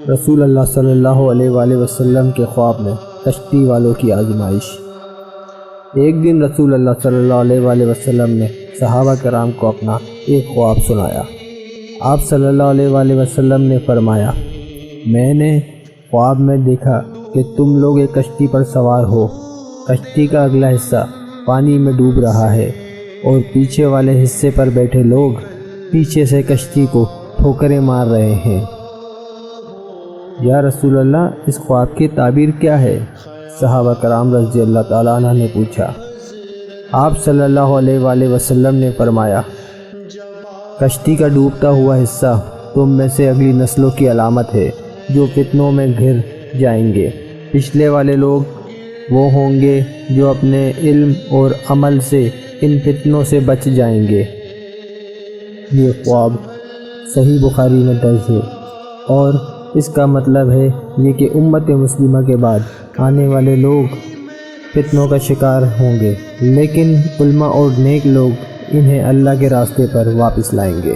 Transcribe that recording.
رسول اللہ صلی اللہ علیہ وآلہ وسلم کے خواب میں کشتی والوں کی آزمائش۔ ایک دن رسول اللہ صلی اللہ علیہ وآلہ وسلم نے صحابہ کرام کو اپنا ایک خواب سنایا۔ آپ صلی اللہ علیہ وآلہ وسلم نے فرمایا، میں نے خواب میں دیکھا کہ تم لوگ ایک کشتی پر سوار ہو، کشتی کا اگلا حصہ پانی میں ڈوب رہا ہے اور پیچھے والے حصے پر بیٹھے لوگ پیچھے سے کشتی کو ٹھوکریں مار رہے ہیں۔ یا رسول اللہ، اس خواب کی تعبیر کیا ہے؟ صحابہ کرام رضی اللہ تعالیٰ عنہ نے پوچھا۔ آپ صلی اللہ علیہ وآلہ وسلم نے فرمایا، کشتی کا ڈوبتا ہوا حصہ تم میں سے اگلی نسلوں کی علامت ہے جو فتنوں میں گھر جائیں گے۔ پچھلے والے لوگ وہ ہوں گے جو اپنے علم اور عمل سے ان فتنوں سے بچ جائیں گے۔ یہ خواب صحیح بخاری میں درج ہے اور اس کا مطلب ہے یہ کہ امت مسلمہ کے بعد آنے والے لوگ فتنوں کا شکار ہوں گے، لیکن علماء اور نیک لوگ انہیں اللہ کے راستے پر واپس لائیں گے۔